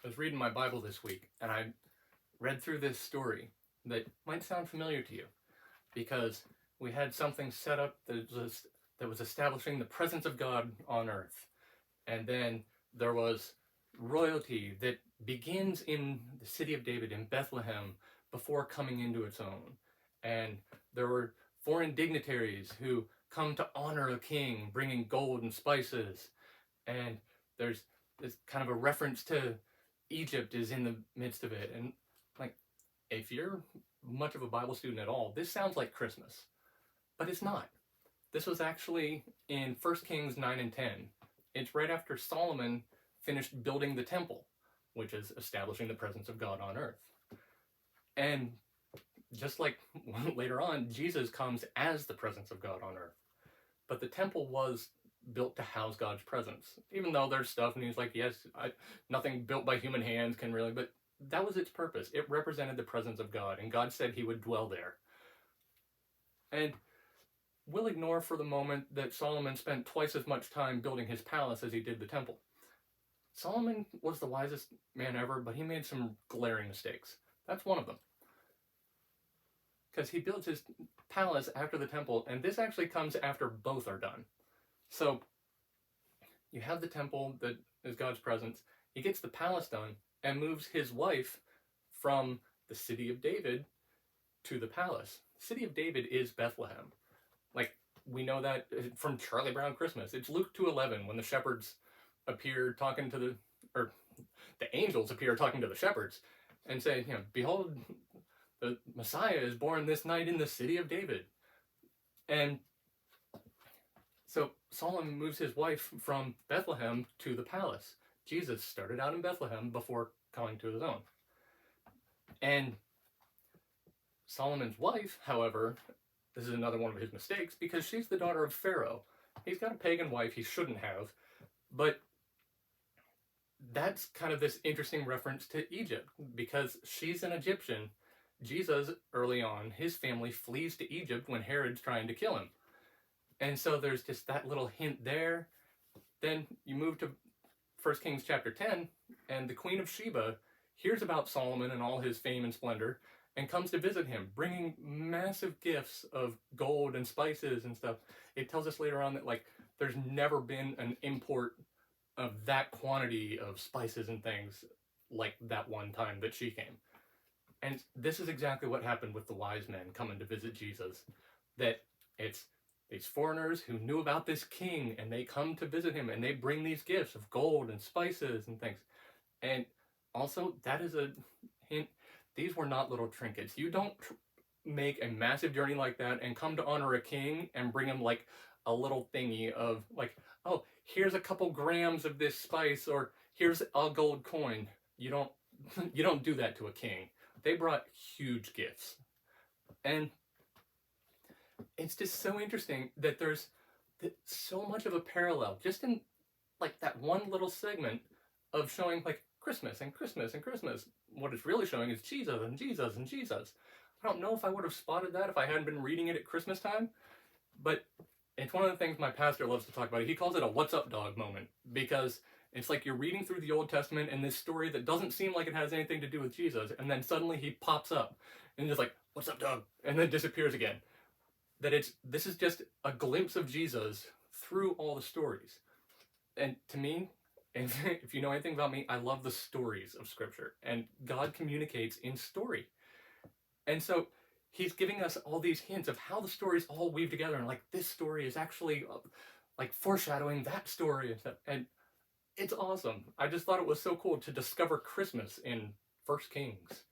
was reading my Bible this week, and I read through this story that might sound familiar to you, because we had something set up that was establishing the presence of God on earth. And then there was royalty that begins in the city of David in Bethlehem before coming into its own. And there were foreign dignitaries who come to honor a king, bringing gold and spices. And there's this kind of a reference to Egypt is in the midst of it. And like, if you're much of a Bible student at all, this sounds like Christmas, but it's not. This was actually in 1 Kings 9 and 10. It's right after Solomon finished building the temple, which is establishing the presence of God on earth. And just like later on, Jesus comes as the presence of God on earth. But the temple was built to house God's presence, even though there's stuff, and he's like, yes, nothing built by human hands can really, but that was its purpose. It represented the presence of God, and God said he would dwell there. And we'll ignore for the moment that Solomon spent twice as much time building his palace as he did the temple. Solomon was the wisest man ever, but he made some glaring mistakes. That's one of them. Because he builds his palace after the temple, and this actually comes after both are done. So you have the temple that is God's presence. He gets the palace done and moves his wife from the city of David to the palace. The city of David is Bethlehem. Like, we know that from Charlie Brown Christmas. It's Luke 2:11 when the shepherds appear talking to the angels appear talking to the shepherds and say, behold, the Messiah is born this night in the city of David. And so Solomon moves his wife from Bethlehem to the palace. Jesus started out in Bethlehem before coming to his own. And Solomon's wife, however, this is another one of his mistakes, because she's the daughter of Pharaoh. He's got a pagan wife he shouldn't have, but that's kind of this interesting reference to Egypt, because she's an Egyptian. Jesus, early on, his family flees to Egypt when Herod's trying to kill him. And so there's just that little hint there. Then you move to 1 Kings chapter 10, and the Queen of Sheba hears about Solomon and all his fame and splendor, and comes to visit him, bringing massive gifts of gold and spices and stuff. It tells us later on that, like, there's never been an import of that quantity of spices and things like that one time that she came. And this is exactly what happened with the wise men coming to visit Jesus. That it's these foreigners who knew about this king, and they come to visit him, and they bring these gifts of gold and spices and things. And also, that is a hint. These were not little trinkets. You don't make a massive journey like that and come to honor a king and bring him like a little thingy of like, oh, here's a couple grams of this spice, or here's a gold coin. You don't do that to a king. They brought huge gifts. And it's just so interesting that there's so much of a parallel just in like that one little segment of showing like Christmas and Christmas and Christmas. What it's really showing is Jesus and Jesus and Jesus. I don't know if I would have spotted that if I hadn't been reading it at Christmas time, but it's one of the things my pastor loves to talk about. He calls it a what's up dog moment, because it's like you're reading through the Old Testament and this story that doesn't seem like it has anything to do with Jesus, and then suddenly he pops up and just like, what's up, dog? And then disappears again. This is just a glimpse of Jesus through all the stories. And to me, if you know anything about me, I love the stories of Scripture, and God communicates in story. And so he's giving us all these hints of how the stories all weave together, and like this story is actually like foreshadowing that story and stuff. And it's awesome. I just thought it was so cool to discover Christmas in 1 Kings.